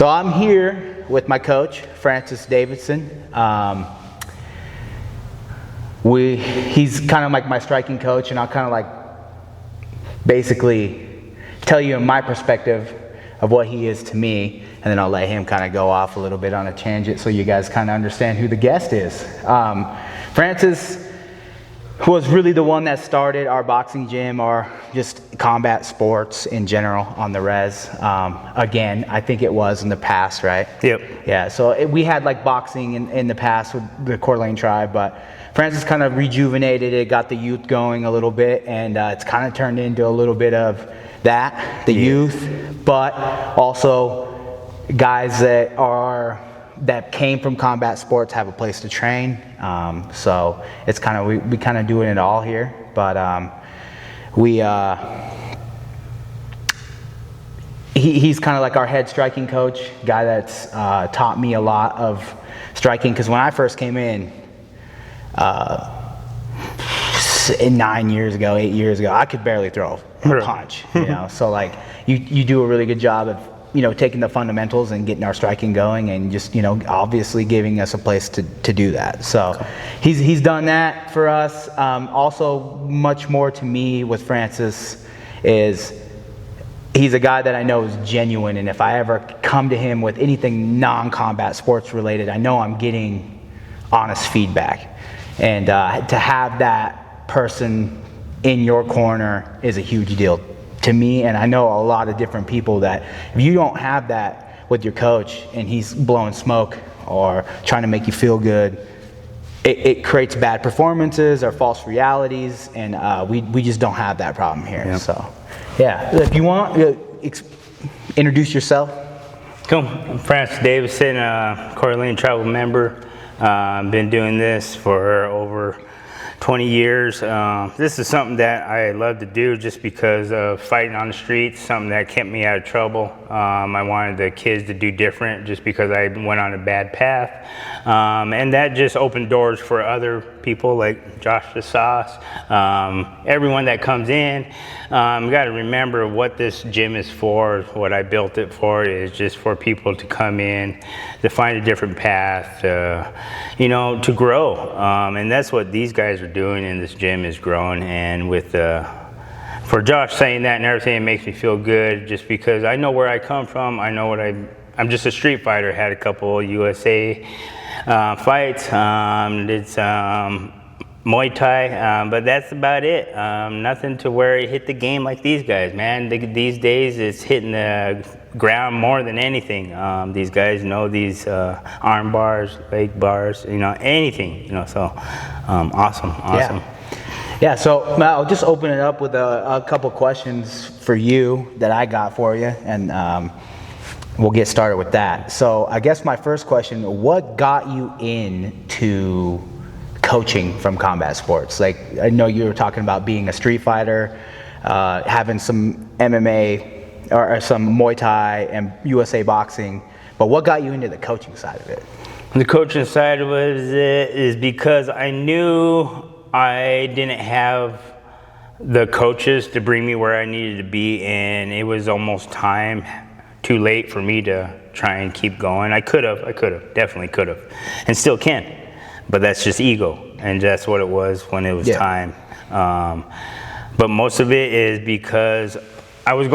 So I'm here with my coach, Francis Davidson. He's kind of like my striking coach, and I'll kind of like basically tell you my perspective of what he is to me, and then I'll let him kind of go off a little bit on a tangent so you guys kind of understand who the guest is. Francis was really the one that started our boxing gym, or just combat sports in general on the res. Again, I think it was in the past, right? Yep. Yeah, so we had like boxing in the past with the Coeur d'Alene tribe, but Francis kind of rejuvenated it, got the youth going a little bit, and it's kind of turned into a little bit of that, the youth, but also guys that came from combat sports have a place to train. So it's kind of, we kind of doing it all here, but he's kind of like our head striking coach, guy that's taught me a lot of striking, because when I first came in 8 years ago, I could barely throw a punch, you know. So like you do a really good job of, you know, taking the fundamentals and getting our striking going, and just, you know, obviously giving us a place to do that. So he's done that for us. Also, much more to me with Francis is he's a guy that I know is genuine, and if I ever come to him with anything non-combat sports related, I know I'm getting honest feedback. And to have that person in your corner is a huge deal to me, and I know a lot of different people that if you don't have that with your coach and he's blowing smoke or trying to make you feel good, it creates bad performances or false realities, and we just don't have that problem here. Yep. So yeah, if you want, introduce yourself. Cool. I'm Frans Davidson, Coeur d'Alene tribal member. Been doing this for over 20 years. This is something that I love to do just because of fighting on the streets, something that kept me out of trouble. I wanted the kids to do different just because I went on a bad path. And that just opened doors for other people like Josh the Sauce, everyone that comes in. You got to remember what this gym is for, what I built it for, is just for people to come in, to find a different path, you know, to grow. And that's what these guys are doing in this gym, is growing. And with for Josh saying that and everything, it makes me feel good, just because I know where I come from. I know what I'm just a street fighter. Had a couple USA fights, did some Muay Thai, but that's about it. Nothing to where it hit the game like these guys, man. These days it's hitting the ground more than anything. These guys know these arm bars, leg bars, you know, anything, you know. So awesome. Yeah, so I'll just open it up with a couple questions for you that I got for you, and we'll get started with that. So I guess my first question, what got you into coaching from combat sports? Like, I know you were talking about being a street fighter, having some MMA or some Muay Thai and USA boxing, but what got you into the coaching side of it? The coaching side of it is because I knew I didn't have the coaches to bring me where I needed to be, and it was almost too late for me to try and keep going. I could have, definitely could have, and still can. But that's just ego, and that's what it was when it was time. But most of it is because I was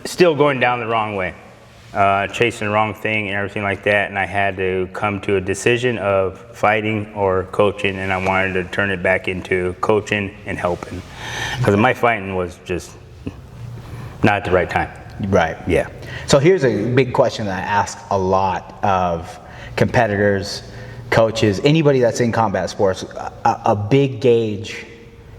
still going down the wrong way, chasing the wrong thing and everything like that, and I had to come to a decision of fighting or coaching, and I wanted to turn it back into coaching and helping, because my fighting was just not at the right time. Right. Yeah. So here's a big question that I ask a lot of competitors, coaches, anybody that's in combat sports. A big gauge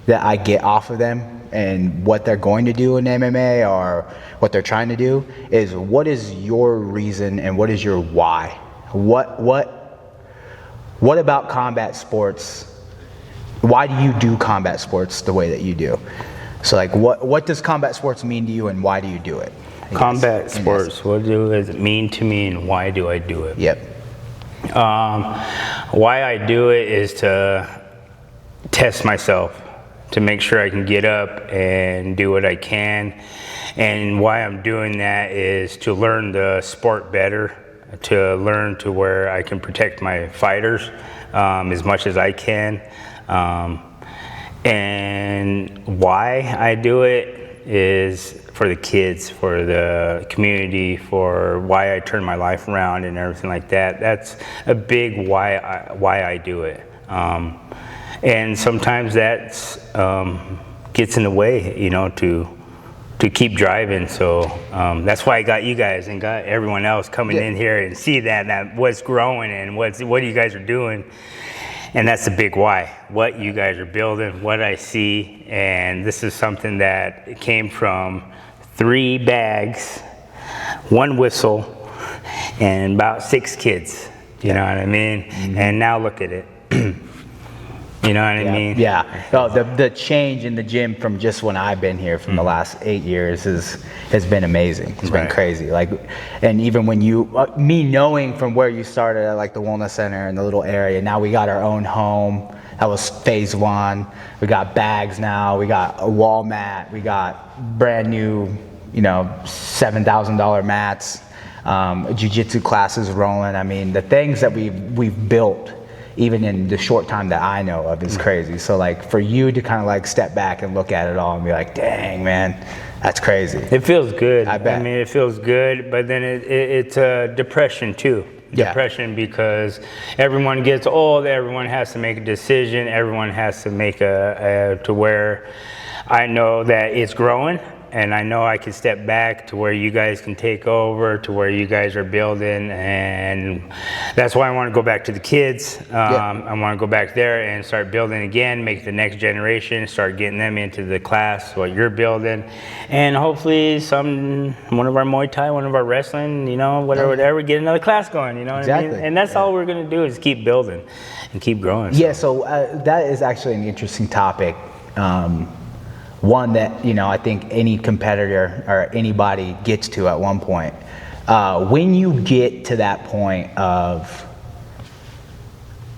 that I get off of them and what they're going to do in MMA or what they're trying to do is, what is your reason and what is your why? What about combat sports? Why do you do combat sports the way that you do? So like, what does combat sports mean to you, and why do you do it? Combat sports, what does it mean to me, and why do I do it? Yep. Why I do it is to test myself, to make sure I can get up and do what I can, And why I'm doing that is to learn the sport better, to learn to where I can protect my fighters as much as I can. And why I do it is for the kids, for the community, for why I turn my life around and everything like that. That's a big why I do it. And sometimes that's gets in the way, you know, to keep driving. So that's why I got you guys and got everyone else coming in here and see that what's growing and what you guys are doing. And that's the big why, what you guys are building, what I see. And this is something that came from 3 bags, 1 whistle, and about 6 kids. You know what I mean? Mm-hmm. And now look at it. You know what I mean? Yeah. Oh, the change in the gym from just when I've been here from the last 8 years has been amazing. It's been crazy. Like, and even when me knowing from where you started at like the Wellness Center and the little area, now we got our own home. That was phase 1. We got bags now. We got a wall mat. We got brand new, you know, $7,000 mats. Jiu-jitsu classes rolling. I mean, the things that we've built, even in the short time that I know of, is crazy. So like for you to kind of like step back and look at it all and be like, dang man, that's crazy. It feels good. I bet. I mean, it feels good, but then it's depression too. Yeah. Depression because everyone gets old, everyone has to make a decision, everyone has to make to where I know that it's growing. And I know I can step back to where you guys can take over, to where you guys are building, and that's why I want to go back to the kids. I want to go back there and start building again, make the next generation, start getting them into the class, what you're building, and hopefully one of our Muay Thai, one of our wrestling, you know, whatever, get another class going, you know what I mean? And that's all we're going to do is keep building and keep growing. Yeah, so that is actually an interesting topic. One that, you know, I think any competitor or anybody gets to at one point. When you get to that point of,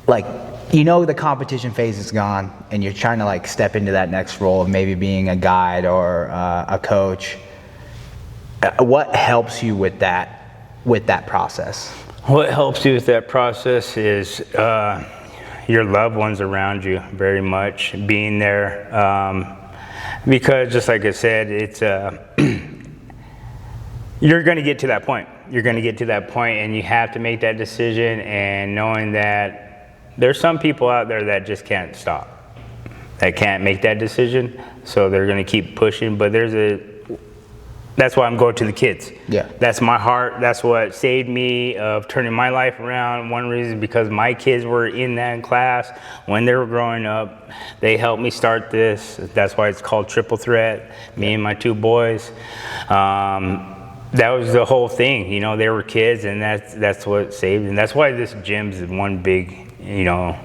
like, you know, the competition phase is gone and you're trying to like step into that next role of maybe being a guide or a coach, what helps you with that process? What helps you with that process is your loved ones around you, very much being there. Because just like I said, it's you're going to get to that point. You're going to get to that point and you have to make that decision, and knowing that there's some people out there that just can't stop. That can't make that decision, so they're going to keep pushing, but that's why I'm going to the kids. Yeah. That's my heart. That's what saved me of turning my life around. One reason, because my kids were in that class when they were growing up. They helped me start this. That's why it's called Triple Threat. Me and my 2 boys. That was the whole thing. You know, they were kids, and that's what saved. And that's why this gym's one big, you know,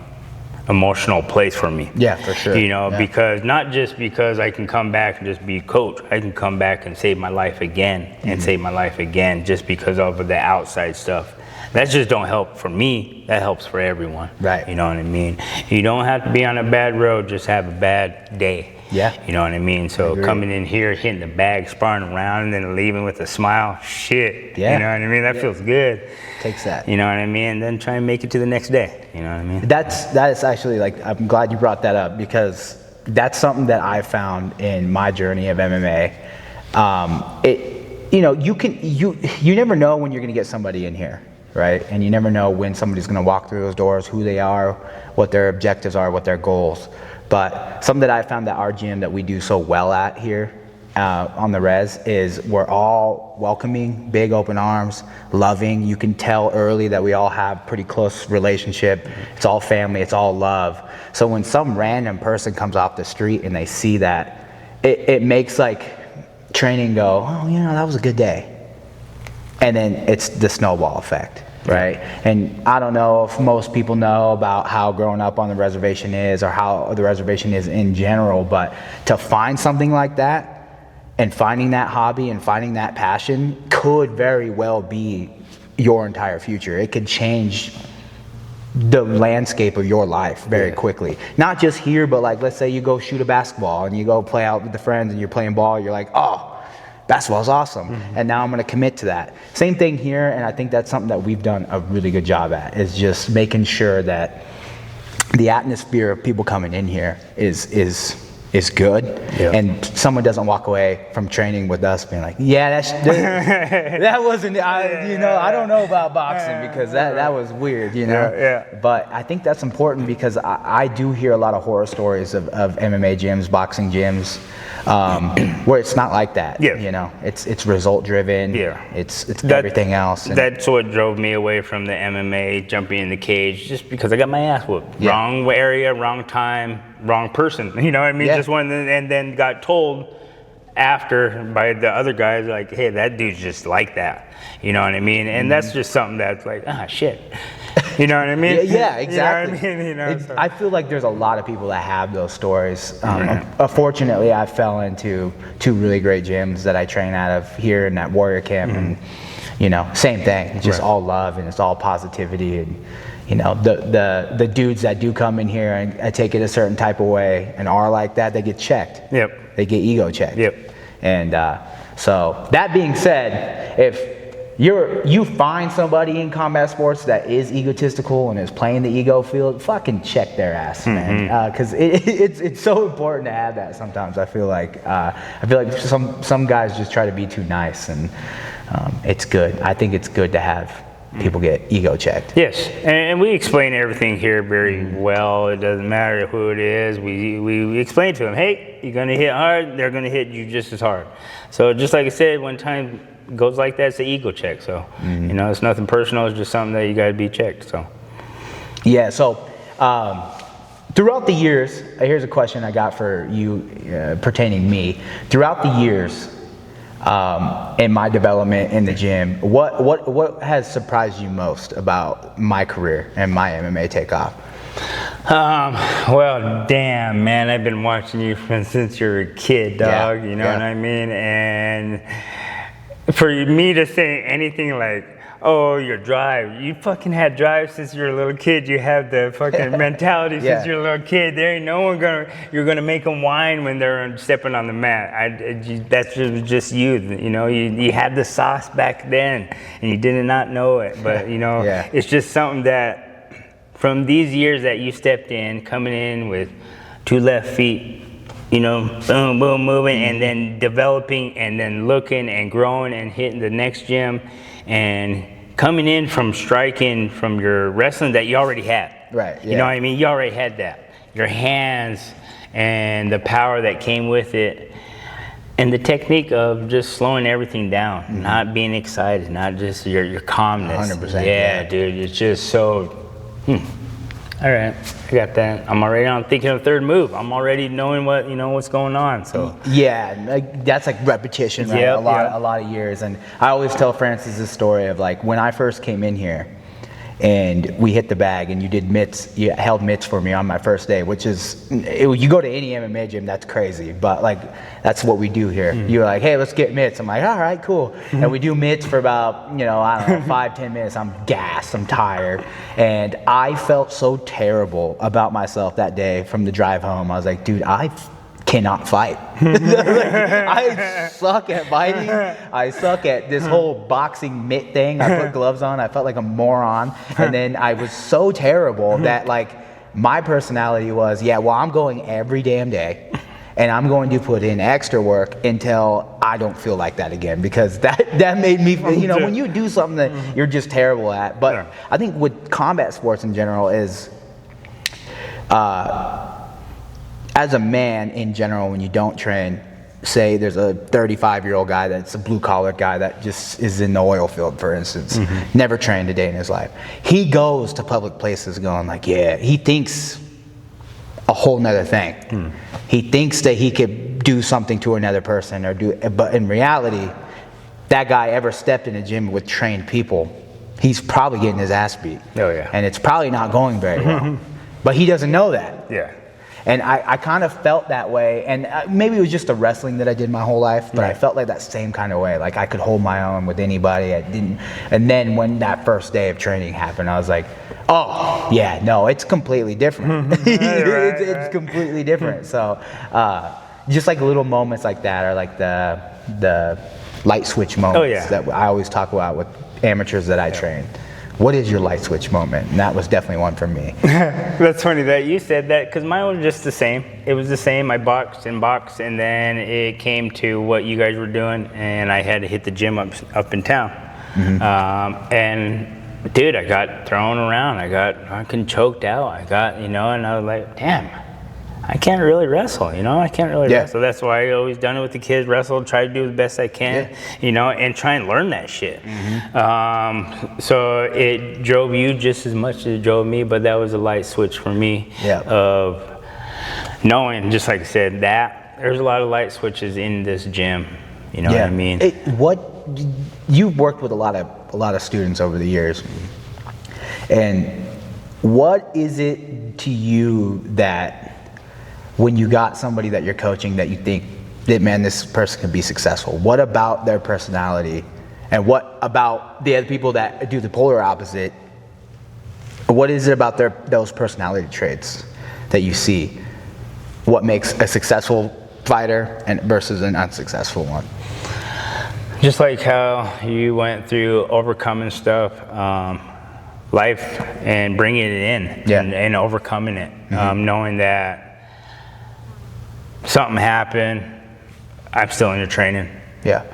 emotional place for me. Yeah, for sure. You know, because not just because I can come back and just be a coach. I can come back and save my life again and save my life again just because of the outside stuff. That just don't help for me. That helps for everyone. Right. You know what I mean? You don't have to be on a bad road, just have a bad day. Yeah. You know what I mean? So coming in here, hitting the bag, sparring around, and then leaving with a smile, shit. Yeah. You know what I mean? That feels good. Takes that. You know what I mean? And then try and make it to the next day. You know what I mean? That is actually, like, I'm glad you brought that up, because that's something that I found in my journey of MMA. You know, you never know when you're going to get somebody in here, right? And you never know when somebody's going to walk through those doors, who they are, what their objectives are, what their goals. But something that I found that our gym that we do so well at here on the res is we're all welcoming, big open arms, loving. You can tell early that we all have pretty close relationship. It's all family, it's all love. So when some random person comes off the street and they see that, it makes like training go, oh, you know, that was a good day. And then it's the snowball effect. Right. And I don't know if most people know about how growing up on the reservation is, or how the reservation is in general, but to find something like that and finding that hobby and finding that passion could very well be your entire future. It could change the landscape of your life very quickly. Not just here, but like, let's say you go shoot a basketball and you go play out with the friends and you're playing ball, you're like, oh, basketball's awesome. And now I'm going to commit to that. Same thing here, and I think that's something that we've done a really good job at, is just making sure that the atmosphere of people coming in here is good, and someone doesn't walk away from training with us being like, that wasn't, I don't know about boxing because that was weird, But I think that's important because I do hear a lot of horror stories of MMA gyms, boxing gyms, where it's not like that. It's result driven. It's everything else. That's what drove me away from the MMA, jumping in the cage, just because I got my ass whooped. Wrong area, wrong time, wrong person. You know what I mean? Just one, and then got told after by the other guys, like, hey, that dude's just like that. You know what I mean? And that's just something that's like, shit. You know what I mean? Yeah, exactly. You know what I mean? I feel like there's a lot of people that have those stories. Fortunately, I fell into 2 really great gyms that I train out of here and at Warrior Camp, and same thing. It's just all love and it's all positivity, and the dudes that do come in here and take it a certain type of way and are like that, they get checked. They get ego checked. And so that being said, if you find somebody in combat sports that is egotistical and is playing the ego field, fucking check their ass, man. Because it's so important to have that sometimes. I feel like some guys just try to be too nice, and it's good. I think it's good to have people get ego checked. Yes, and we explain everything here very well. It doesn't matter who it is. We explain to them, hey, you're going to hit hard, they're going to hit you just as hard. So just like I said, when time goes like that, it's an ego check. So, it's nothing personal. It's just something that you got to be checked. So, yeah. So, throughout the years, here's a question I got for you pertaining me. Throughout the years, in my development in the gym, what has surprised you most about my career and my MMA takeoff? Well, damn, man, I've been watching you since you were a kid, dog. You know what I mean? And for me to say anything like, oh, your drive, you fucking had drive since you were a little kid. You have the fucking mentality since you're a little kid. There ain't no one you're gonna make them whine when they're stepping on the mat. That's just you. You had the sauce back then, and you did not know it. But it's just something that from these years that you stepped in, coming in with 2 left feet, boom, boom, moving, and then developing, and then looking and growing and hitting the next gym, and coming in from striking from your wrestling that you already had. Right. You know what I mean? You already had that. Your hands and the power that came with it, and the technique of just slowing everything down, not being excited, not just your calmness. 100%. Yeah, dude, it's just so. All right, I got that. I'm already on thinking of 3rd move. I'm already knowing what's going on. So that's like repetition, right? A lot of years. And I always tell Francis this story of like when I first came in here, and we hit the bag, and you held mitts for me on my first day, which is, you go to any MMA gym, that's crazy, but like that's what we do here. You're like, hey, let's get mitts. I'm like, all right, cool. And we do mitts for about, I don't know, 5-10 minutes. I'm gassed, I'm tired, and I felt so terrible about myself that day from the drive home. I was like, dude, I cannot fight. I suck at fighting. I suck at this whole boxing mitt thing. I put gloves on. I felt like a moron. And then I was so terrible that like my personality was, I'm going every damn day, and I'm going to put in extra work until I don't feel like that again, because that made me feel, when you do something that you're just terrible at. But I think with combat sports in general is, as a man in general, when you don't train, say there's a 35-year-old guy that's a blue-collar guy that just is in the oil field, for instance, never trained a day in his life. He goes to public places going like, he thinks a whole nother thing. He thinks that he could do something to another person but in reality, that guy ever stepped in a gym with trained people, he's probably getting his ass beat. And it's probably not going very well. But he doesn't know that. And I kind of felt that way, and maybe it was just the wrestling that I did my whole life, but I felt like that same kind of way, like I could hold my own with anybody. And then when that first day of training happened, I was like, oh, no, it's completely different. It's completely different. So just like little moments like that are like the light switch moments yeah. that I always talk about with amateurs that I train. What is your light switch moment? And that was definitely one for me. That's funny that you said that, because mine was just the same. It was the same. I boxed, and then it came to what you guys were doing, and I had to hit the gym up in town. And dude, I got thrown around. I got fucking choked out. I got, and I was like, damn, I can't really wrestle, I can't really wrestle. That's why I always done it with the kids, wrestle, try to do the best I can, and try and learn that shit. So it drove you just as much as it drove me, but that was a light switch for me of knowing, just like I said, that there's a lot of light switches in this gym. You know what I mean? You've worked with a lot of students over the years, and what is it to you that when you got somebody that you're coaching that you think that, man, this person can be successful? What about their personality, and what about the other people that do the polar opposite? What is it about those personality traits that you see? What makes a successful fighter versus an unsuccessful one? Just like how you went through overcoming stuff, life, and bringing it in, and overcoming it, knowing that something happened, I'm still in your training. Yeah.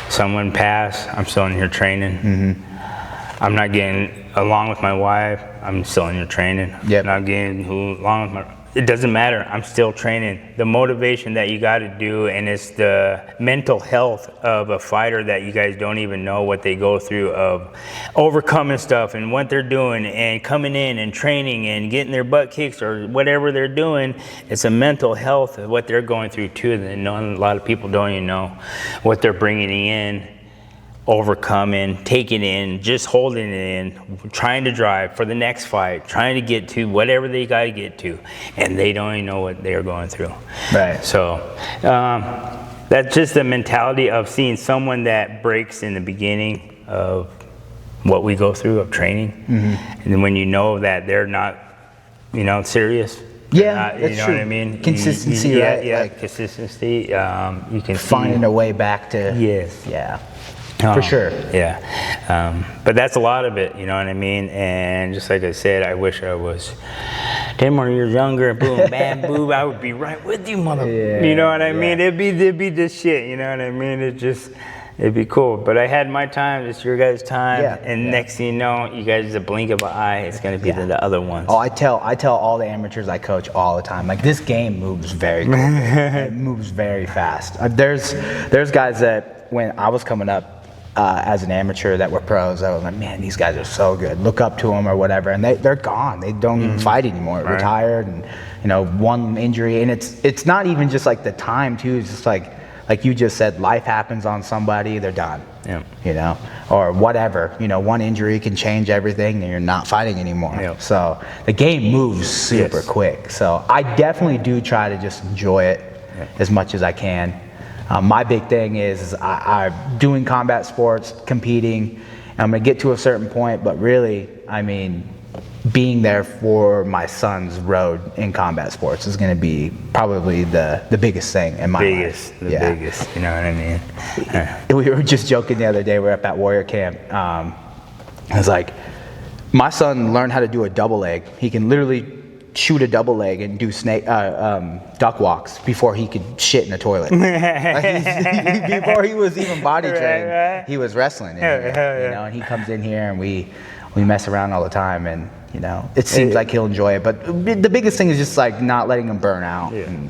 Someone passed, I'm still in your training. I'm not getting along with my wife, I'm still in your training. Not getting along with my... It doesn't matter, I'm still training. The motivation that you got to do, and it's the mental health of a fighter that you guys don't even know what they go through, of overcoming stuff and what they're doing and coming in and training and getting their butt kicked or whatever they're doing. It's a mental health of what they're going through too, and a lot of people don't even know what they're bringing in, overcoming, taking in, just holding it in, trying to drive for the next fight, trying to get to whatever they got to get to, and they don't even know what they're going through. Right. So that's just the mentality of seeing someone that breaks in the beginning of what we go through of training, and then when you know that they're not, serious. That's you know true. what I mean? Consistency, right? Yeah, like, consistency. You can finding a way back to. Yes. Yeah. For sure. Yeah. But that's a lot of it, you know what I mean? And just like I said, I wish I was 10 more years younger, boom, bam, boom, I would be right with you, mother. You know what I mean? It'd be this shit, you know what I mean? It'd be cool. But I had my time, it's your guys' time, and next thing you know, you guys, a blink of an eye, it's gonna be the other ones. Oh, I tell all the amateurs I coach all the time, like, this game moves very quick. It moves very fast. There's guys that, when I was coming up, as an amateur, that were pros, I was like, man, these guys are so good. Look up to them or whatever, and they're gone. They don't even fight anymore. Right. Retired, and one injury, and it's not even just like the time too. It's just like you just said, life happens on somebody, they're done. Yeah. Or whatever. One injury can change everything, and you're not fighting anymore. Yep. So the game moves super quick. So I definitely do try to just enjoy it as much as I can. My big thing is I'm doing combat sports, competing. I'm going to get to a certain point, but really, I mean, being there for my son's road in combat sports is going to be probably the biggest thing in my life. Biggest, you know what I mean? We were just joking the other day, we were up at Warrior Camp. I was like, my son learned how to do a double leg. He can literally shoot a double leg and do duck walks before he could shit in a toilet. Before he was even body trained, he was wrestling in here, and he comes in here and we mess around all the time, and it seems like he'll enjoy it. But the biggest thing is just like not letting him burn out, and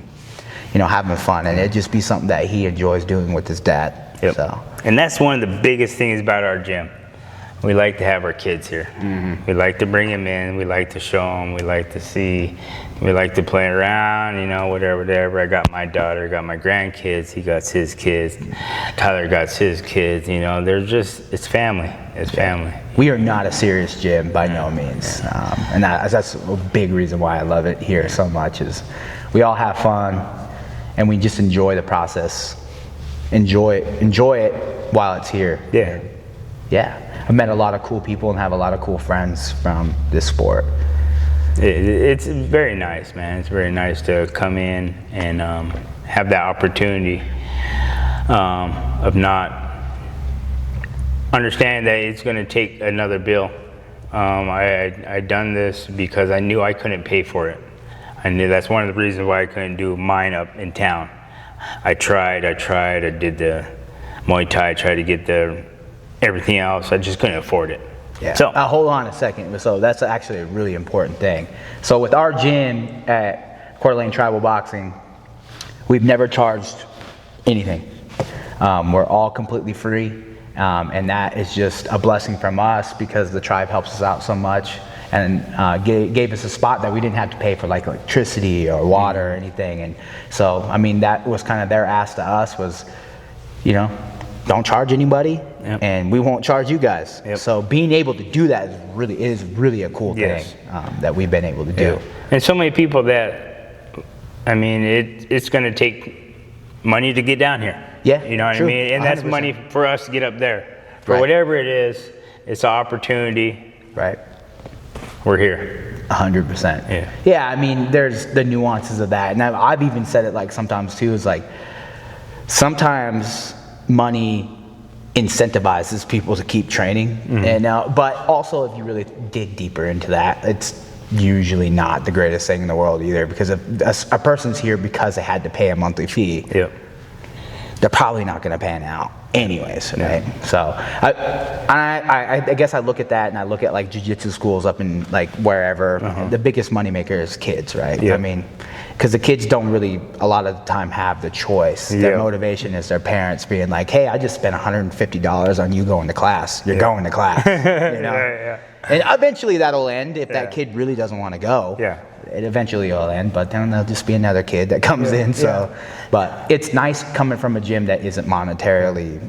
having fun, and it just be something that he enjoys doing with his dad. So, and that's one of the biggest things about our gym. We like to have our kids here. We like to bring them in. We like to show them. We like to see. We like to play around, whatever. I got my daughter, got my grandkids. He got his kids. Tyler got his kids. They're just, it's family. It's family. We are not a serious gym by no means. And that's a big reason why I love it here so much, is we all have fun and we just enjoy the process. Enjoy it while it's here. Yeah. I've met a lot of cool people and have a lot of cool friends from this sport. It's very nice, man. It's very nice to come in and have that opportunity of not understand that it's going to take another bill. I done this because I knew I couldn't pay for it. I knew that's one of the reasons why I couldn't do mine up in town. I tried, I did the Muay Thai, tried to get everything else. I just couldn't afford it. Yeah. So hold on a second. So that's actually a really important thing. So with our gym at Coeur d'Alene Tribal Boxing, we've never charged anything. We're all completely free. And that is just a blessing from us because the tribe helps us out so much and gave us a spot that we didn't have to pay for like electricity or water or anything. And so, I mean, that was kind of their ask to us was, you know, don't charge anybody and we won't charge you guys. So being able to do that is really a cool thing that we've been able to do. And so many people that, I mean, it's going to take money to get down here. Yeah, you know what I mean? And 100%. That's money for us to get up there. For whatever it is, it's an opportunity. Right. We're here. 100%. Yeah. Yeah, I mean, there's the nuances of that. And I've even said it like sometimes too, is like, sometimes money incentivizes people to keep training. And but also if you really dig deeper into that, it's usually not the greatest thing in the world either, because if a person's here because they had to pay a monthly fee, they're probably not going to pan out anyways, right? So I guess I look at that and I look at like jiu-jitsu schools up in like wherever. The biggest moneymaker is kids, right? I mean, because the kids don't really a lot of the time have the choice. Their motivation is their parents being like, hey, I just spent $150 on you going to class. You're going to class. You know? And eventually that'll end if that kid really doesn't want to go. It eventually will end, but then there'll just be another kid that comes in. So, but it's nice coming from a gym that isn't monetarily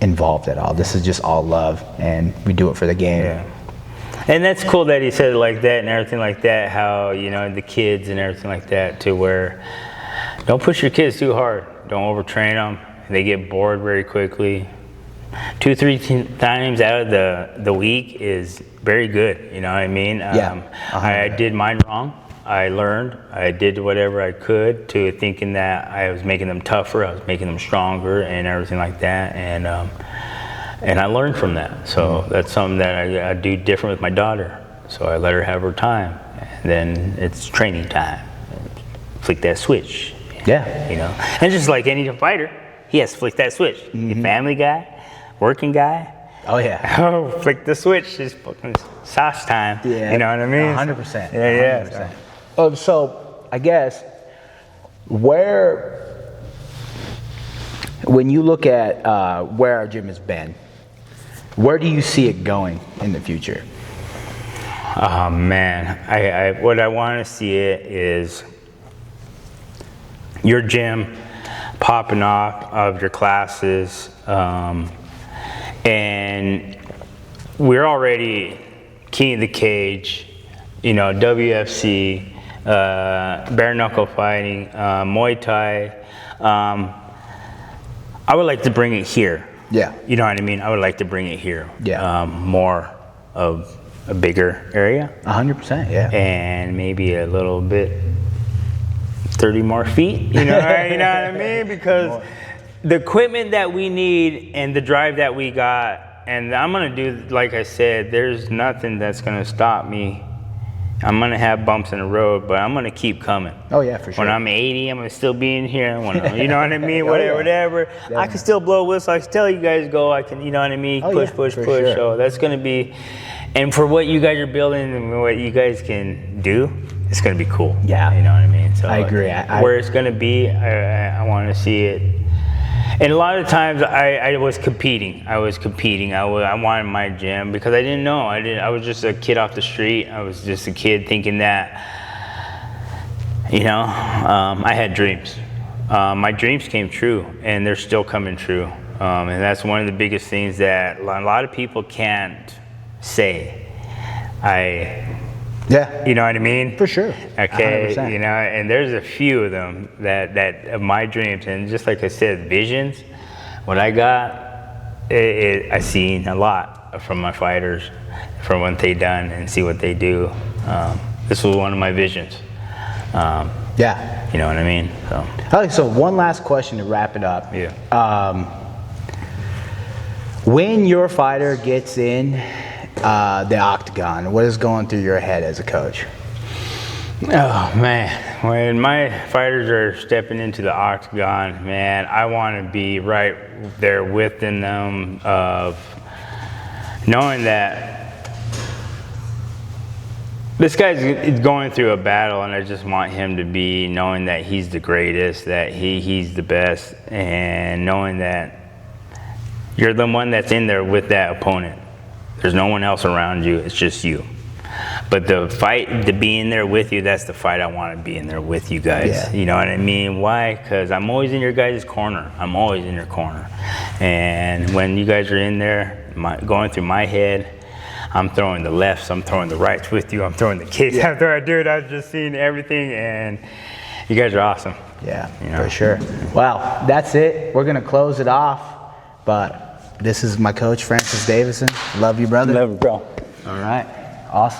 involved at all. This is just all love, and we do it for the game. And that's cool that he said it like that and everything like that. How, you know, the kids and everything like that, to where don't push your kids too hard. Don't overtrain them. They get bored very quickly. 2-3 times out of the week is very good. You know what I mean? I did mine wrong. I learned. I did whatever I could to thinking that I was making them tougher. I was making them stronger and everything like that. And I learned from that. So that's something that I do different with my daughter. So I let her have her time. And then it's training time. Flick that switch. You know? And just like any fighter, he has to flick that switch. Family guy, working guy. Flick the switch. It's fucking sauce time. You know what I mean? 100%. 100%. So I guess when you look at where our gym has been, where do you see it going in the future? Oh man, what I want to see it is your gym popping off of your classes, and we're already king of the cage, you know, WFC, bare knuckle fighting, Muay Thai. I would like to bring it here. You know what I mean? I would like to bring it here. More of a bigger area. 100%, And maybe a little bit, 30 more feet, you know, you know what I mean? Because the equipment that we need and the drive that we got, and I'm gonna do, like I said, there's nothing that's gonna stop me. I'm gonna have bumps in the road, but I'm gonna keep coming. For sure. When I'm 80, I'm gonna still be in here. You know what I mean? Whatever. I can still blow a whistle. I can tell you guys go. I can, you know what I mean? Push. Sure. So that's gonna be, and for what you guys are building and what you guys can do, it's gonna be cool. You know what I mean? So I agree. Where it's gonna be, I want to see it. And a lot of times I was competing. I wanted my gym because I didn't know. I was just a kid off the street. I was just a kid thinking that, you know, I had dreams. My dreams came true, and they're still coming true. And that's one of the biggest things that a lot of people can't say. You know what I mean? For sure. Okay, 100%. you know, and there's a few of them that of my dreams, and just like I said, visions. What I got, I seen a lot from my fighters, from what they done and see what they do. This was one of my visions. You know what I mean? So one last question to wrap it up. When your fighter gets in the octagon, what is going through your head as a coach? Oh man, when my fighters are stepping into the octagon, man, I want to be right there within them, of knowing that this guy's going through a battle, and I just want him to be knowing that he's the greatest, that he's the best, and knowing that you're the one that's in there with that opponent. There's no one else around you, it's just you. But the fight, to be in there with you, that's the fight I want to be in there with you guys. Yeah. You know what I mean? Why? Because I'm always in your guys' corner. I'm always in your corner. And when you guys are in there, going through my head, I'm throwing the lefts, I'm throwing the rights with you, I'm throwing the kicks. Yeah. I'm throwing, dude, I've just seen everything, and you guys are awesome. Yeah, You know? for sure. Well, that's it. We're going to close it off. But this is my coach, Francis Davison. Love you, brother. Love you, bro. All right. Awesome.